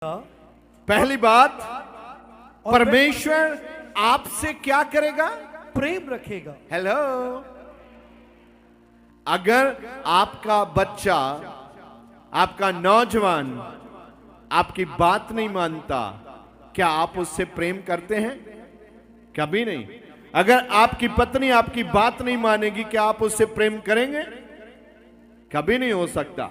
पहली बात, परमेश्वर आपसे क्या करेगा? प्रेम रखेगा। हेलो, अगर आपका बच्चा, आपका नौजवान आपकी बात नहीं मानता, क्या आप उससे प्रेम करते हैं? कभी नहीं। अगर आपकी पत्नी आपकी बात नहीं मानेगी, क्या आप उससे प्रेम करेंगे? कभी नहीं हो सकता।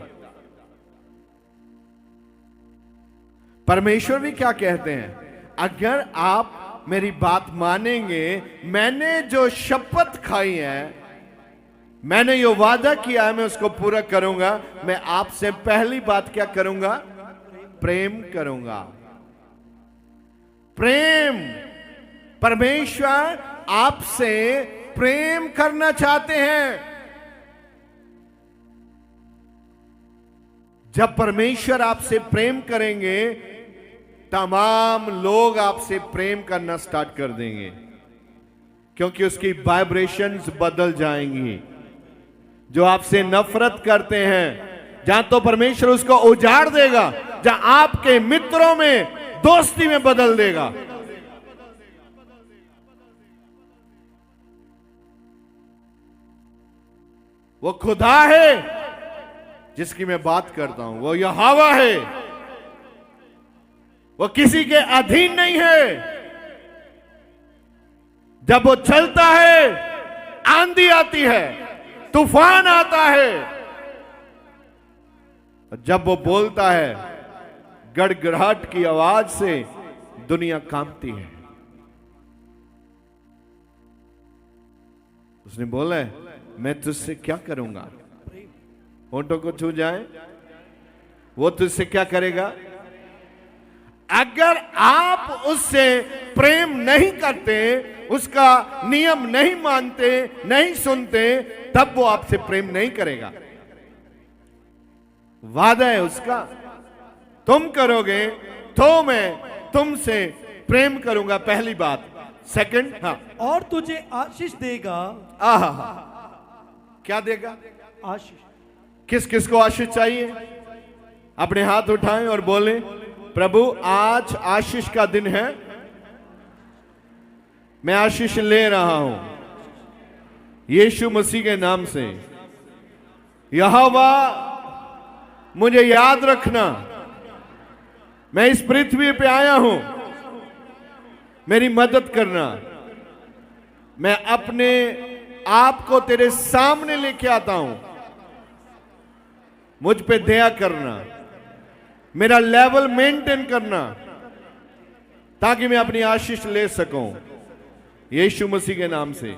परमेश्वर भी क्या कहते हैं? अगर आप मेरी बात मानेंगे, मैंने जो शपथ खाई है, मैंने जो वादा किया है, मैं उसको पूरा करूंगा। मैं आपसे पहली बात क्या करूंगा? प्रेम करूंगा। प्रेम। परमेश्वर आपसे प्रेम करना चाहते हैं। जब परमेश्वर आपसे प्रेम करेंगे, तमाम लोग आपसे प्रेम करना स्टार्ट कर देंगे, क्योंकि उसकी वाइब्रेशंस बदल जाएंगी। जो आपसे नफरत करते हैं, जहां तो परमेश्वर उसको उजाड़ देगा, जहां आपके मित्रों में दोस्ती में बदल देगा। वो खुदा है जिसकी मैं बात करता हूं, वो यहोवा है। वो किसी के अधीन नहीं है। जब वो चलता है, आंधी आती है, तूफान आता है, और जब वो बोलता है, गड़गड़ाहट की आवाज से दुनिया कांपती है। उसने बोला है, मैं तुझसे क्या करूंगा? होंठों को छू जाए, वो तुझसे क्या करेगा? अगर आप उससे प्रेम नहीं करते, उसका नियम नहीं मानते, नहीं सुनते, तब वो आपसे प्रेम नहीं करेगा। वादा है उसका, तुम करोगे तो मैं तुमसे प्रेम करूंगा। पहली बात। सेकंड, हाँ, और तुझे आशीष देगा। आहा, क्या देगा? आशीष। किस किस को आशीष चाहिए? अपने हाथ उठाएं और बोलें, प्रभु आज आशीष का दिन है, मैं आशीष ले रहा हूं यीशु मसीह के नाम से। यहोवा मुझे याद रखना, मैं इस पृथ्वी पे आया हूं, मेरी मदद करना। मैं अपने आप को तेरे सामने लेके आता हूं, मुझ पे दया करना, मेरा लेवल मेंटेन करना, ताकि मैं अपनी आशीष ले सकूं यीशु मसीह के नाम से।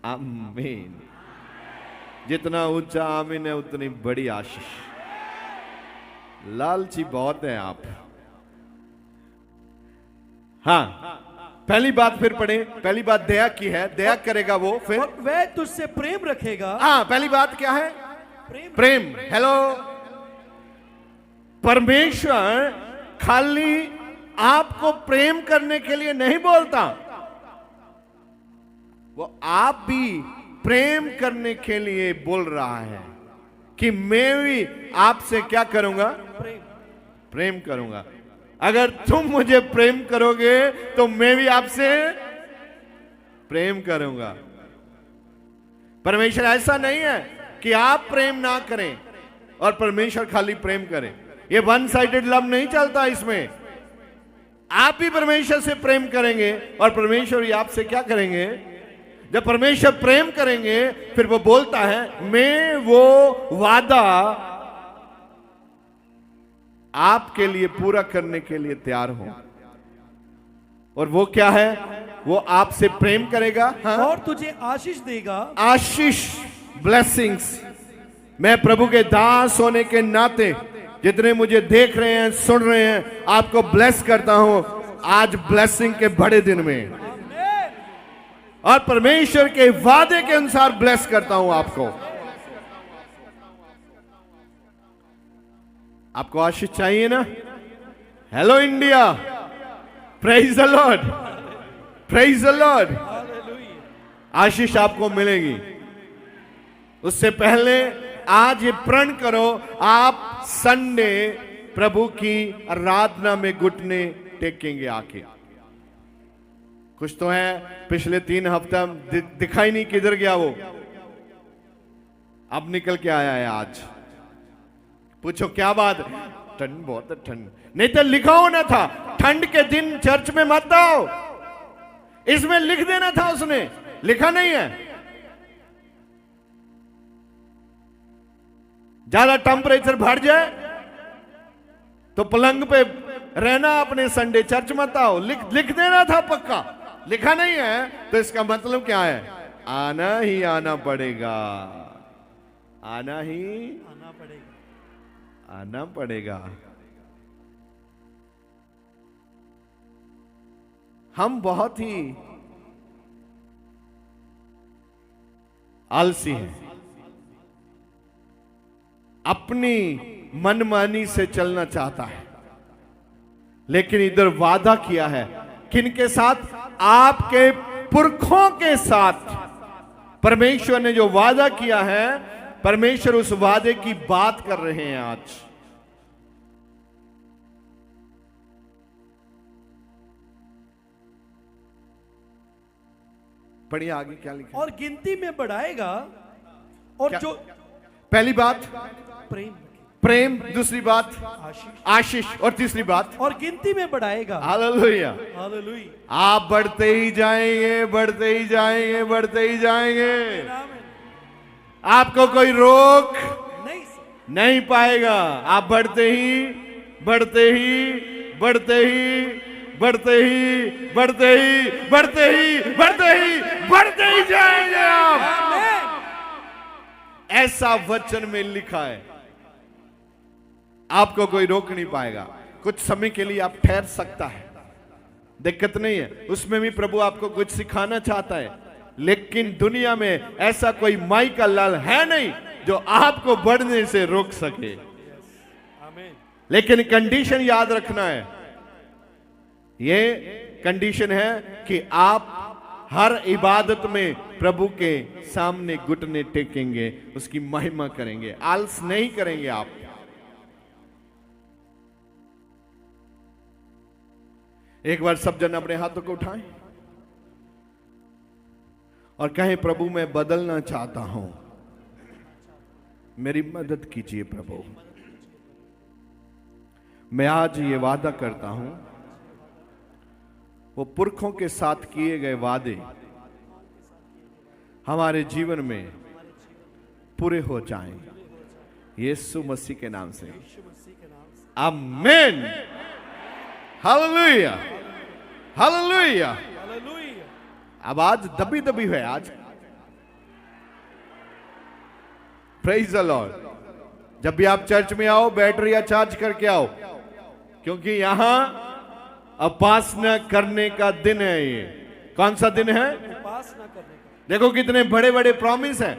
आमीन। जितना ऊंचा आमीन है, उतनी बड़ी आशीष। लालची बहुत है आप। हाँ, पहली बात फिर पढ़े। पहली बात दया की है, दया करेगा वो। फिर वह तुझसे प्रेम रखेगा। हाँ, पहली बात क्या है? प्रेम। हेलो, परमेश्वर खाली आपको प्रेम करने के लिए नहीं बोलता, वो आप भी प्रेम करने के लिए बोल रहा है कि मैं भी आपसे क्या करूंगा? प्रेम करूंगा। अगर तुम मुझे प्रेम करोगे तो मैं भी आपसे प्रेम करूंगा। परमेश्वर ऐसा नहीं है कि आप प्रेम ना करें और परमेश्वर खाली प्रेम करे। ये वन साइडेड लव नहीं चलता इसमें। आप भी परमेश्वर से प्रेम करेंगे और परमेश्वर भी आपसे क्या करेंगे? जब परमेश्वर प्रेम करेंगे, फिर वो बोलता है, मैं वो वादा आपके लिए पूरा करने के लिए तैयार हूं। और वो क्या है? वो आपसे प्रेम करेगा। हाँ? और तुझे आशीष देगा। आशीष, ब्लेसिंग्स। मैं प्रभु के दास होने के नाते जितने मुझे देख रहे हैं, सुन रहे हैं, आपको ब्लेस करता हूं आज ब्लेसिंग के बड़े दिन में, और परमेश्वर के वादे के अनुसार ब्लेस करता हूं आपको। आपको आशीष चाहिए ना? Hello India, praise the lord, praise the lord. आशीष आपको मिलेगी। उससे पहले आज ये प्रण करो, आप संडे प्रभु की आराधना में घुटने टेकेंगे आके। कुछ तो है पिछले 3 हफ्ता दिखाई नहीं किधर गया वो, अब निकल के आया है आज। पूछो क्या बात? ठंड बहुत है, ठंड नहीं तो लिखा होना था ठंड के दिन चर्च में मत आओ, इसमें लिख देना था, उसने लिखा नहीं है। ज्यादा टेम्परेचर बढ़ जाए तो पलंग पे रहना, अपने संडे चर्च मत आओ, लिख देना था पक्का। लिखा नहीं है तो इसका मतलब क्या है? आना ही आना पड़ेगा, आना ही आना पड़ेगा। हम बहुत ही आलसी हैं, अपनी मनमानी से चलना चाहता है, लेकिन इधर वादा किया है किनके साथ? आपके पुरखों के साथ। परमेश्वर ने जो वादा किया है, परमेश्वर उस वादे की बात कर रहे हैं आज। पढ़िए आगे क्या लिखा। और गिनती में बढ़ाएगा, और क्या? जो पहली बात प्रेम, प्रेम, दूसरी बात आशीष, आशीष, और तीसरी बात और गिनती में बढ़ाएगा। हालेलुया। हालेलुया। आप बढ़ते ही जाएंगे, बढ़ते ही जाएंगे, बढ़ते ही जाएंगे। आपको कोई रोक नहीं पाएगा। आप बढ़ते ही बढ़ते ही बढ़ते ही बढ़ते ही बढ़ते ही बढ़ते ही बढ़ते ही बढ़ते ही जाएंगे आप। ऐसा वचन में लिखा है, आपको कोई रोक नहीं पाएगा। कुछ समय के लिए आप ठहर सकता है, दिक्कत नहीं है, उसमें भी प्रभु आपको कुछ सिखाना चाहता है, लेकिन दुनिया में ऐसा कोई माई का लाल है नहीं जो आपको बढ़ने से रोक सके। लेकिन कंडीशन याद रखना है, ये कंडीशन है कि आप हर इबादत में प्रभु के सामने घुटने टेकेंगे, उसकी महिमा करेंगे, आलस नहीं करेंगे आप। एक बार सब जन अपने हाथों को उठाएं और कहें, प्रभु मैं बदलना चाहता हूं, मेरी मदद कीजिए प्रभु। मैं आज ये वादा करता हूं, वो पुरखों के साथ किए गए वादे हमारे जीवन में पूरे हो जाएं, यीशु मसीह के नाम से, आमीन। Hallelujah, hallelujah. अब आज दबी दबी है, आज प्रेज द लॉर्ड। जब भी आप चर्च में आओ, बैटरी चार्ज करके आओ, क्योंकि यहां उपासना करने का दिन है। ये कौन सा दिन है? उपासना करने का। देखो कितने बड़े बड़े प्रॉमिस हैं।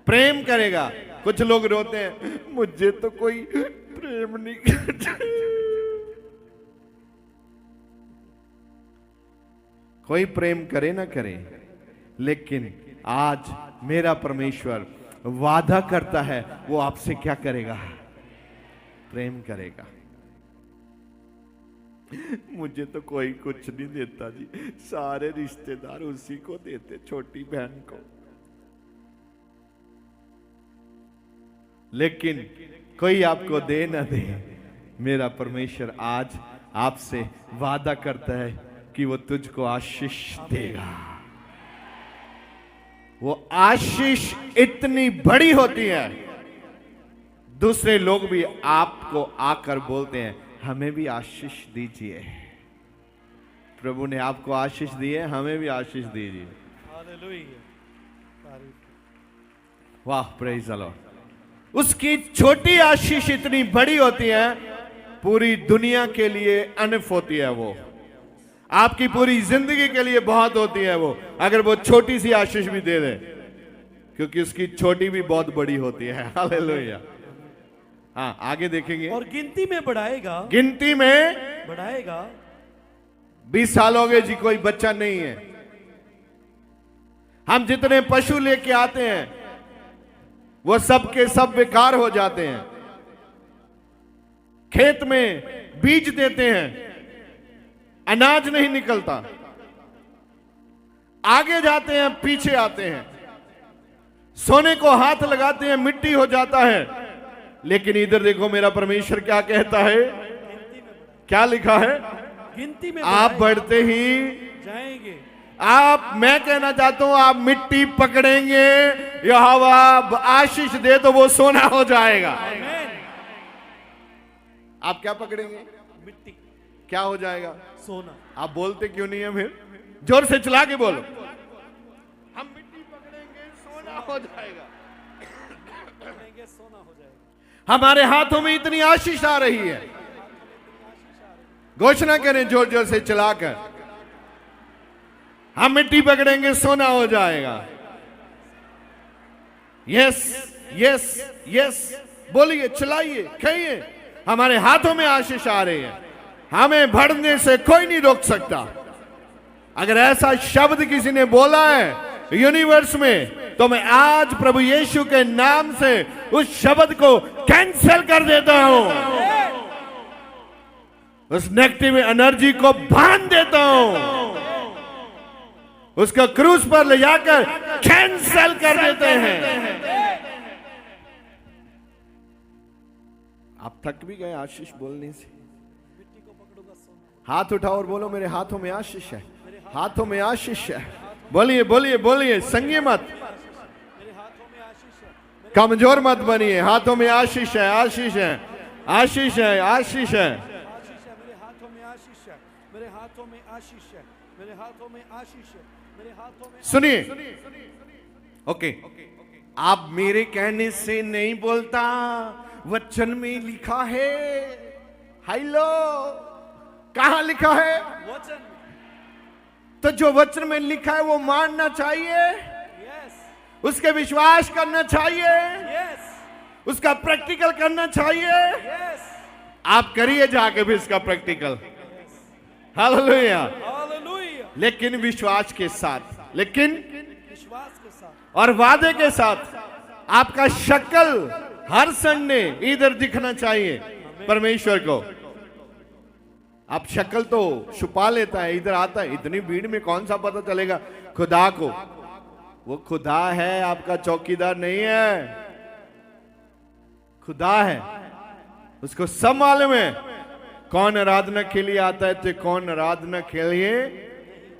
प्रेम करेगा। कुछ लोग रोते हैं, मुझे तो कोई प्रेम नहीं करता। कोई प्रेम करे ना करे, लेकिन आज मेरा परमेश्वर वादा करता है, वो आपसे क्या करेगा? प्रेम करेगा। मुझे तो कोई कुछ नहीं देता जी, सारे रिश्तेदार उसी को देते, छोटी बहन को। लेकिन कोई आपको दे ना दे, मेरा परमेश्वर आज आपसे वादा करता है कि वो तुझको आशीष देगा। वो आशीष इतनी बड़ी होती है, दूसरे लोग भी आपको आकर बोलते हैं, हमें भी आशीष दीजिए। प्रभु ने आपको आशीष दी है, हमें भी आशीष दीजिए। वाह, प्रेज द लॉर्ड। उसकी छोटी आशीष इतनी बड़ी होती है, पूरी दुनिया के लिए अनफ होती है। वो आपकी पूरी जिंदगी के लिए बहुत होती है वो, अगर वो छोटी सी आशीष भी दे दे, क्योंकि उसकी छोटी भी बहुत बड़ी होती है। हालेलुया। हाँ, आगे देखेंगे। और गिनती में बढ़ाएगा, गिनती में बढ़ाएगा। 20 साल हो गए जी, कोई बच्चा नहीं है। हम जितने पशु लेके आते हैं, वो सब के सब बेकार हो जाते हैं। खेत में बीज देते हैं, अनाज नहीं निकलता, आगे जाते हैं पीछे आते हैं, सोने को हाथ लगाते हैं मिट्टी हो जाता है। लेकिन इधर देखो मेरा परमेश्वर क्या कहता है, क्या लिखा है, गिनती में आप बढ़ाएगा, बढ़ते ही जाएंगे। आप, मैं कहना चाहता हूं आप मिट्टी पकड़ेंगे, यहोवा आशीष दे तो वो सोना हो जाएगा। आमीन। आप क्या पकड़ेंगे, मिट्टी, क्या हो जाएगा, सोना। आप बोलते क्यों नहीं है, फिर जोर से चला के बोलो, हम मिट्टी पकड़ेंगे सोना हो जाएगा। पकड़ेंगे, सोना हो जाएगा। हमारे हाथों में इतनी आशीष आ रही है, घोषणा करें जोर जोर से चलाकर, हम मिट्टी पकड़ेंगे सोना हो जाएगा। यस यस यस, बोलिए, चलाइए, कहिए, हमारे हाथों में आशीष आ रही है, हमें बढ़ने से कोई नहीं रोक सकता। अगर ऐसा शब्द किसी ने बोला है यूनिवर्स में, तो मैं आज प्रभु यीशु के नाम से उस शब्द को कैंसिल कर देता हूं, उस नेगेटिव एनर्जी को बांध देता हूं, उसको क्रूस पर ले जाकर कैंसिल कर देते हैं। आप थक भी गए आशीष बोलने से, मिट्टी को पकड़ूंगा, सोना। हाथ उठाओ और बोलो मेरे हाथों में आशीष है, हाथों में आशीष है। बोलिए बोलिए बोलिए, संगी मत, मेरे हाथों में आशीष है। कमजोर मत बनिए, हाथों में आशीष है, आशीष है, आशीष है, आशीष है। आशीष है, मेरे हाथों में आशीष है, मेरे हाथों में आशीष है, मेरे हाथों में आशीष है, मेरे हाथों में। सुनिए, ओके, आप मेरे कहने से नहीं बोलता, वचन में लिखा है। हेलो, कहां लिखा है, वचन में। तो जो वचन में लिखा है वो मानना चाहिए, यस उसके विश्वास करना चाहिए, यस उसका प्रैक्टिकल करना चाहिए। यस। आप करिए जाके भी इसका प्रैक्टिकल, हालेलुया। हालेलुया। लेकिन विश्वास के साथ, लेकिन विश्वास के साथ और वादे के साथ। आपका शक्ल हर संडे इधर दिखना चाहिए परमेश्वर को। आप शक्ल तो छुपा लेता है, इधर आता है, इतनी भीड़ में कौन सा पता चलेगा खुदा को, वो खुदा है, आपका चौकीदार नहीं है, खुदा है, उसको सब मालूम है कौन आराधना के लिए आता है तो कौन आराधना के लिए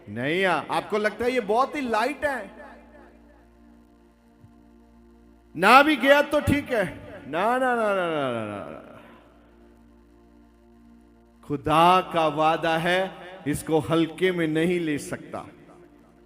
नहीं। आपको लगता है ये बहुत ही लाइट है, ना भी गया तो ठीक है, ना ना ना ना ना ना, ना। खुदा का वादा है, इसको हल्के में नहीं ले सकता।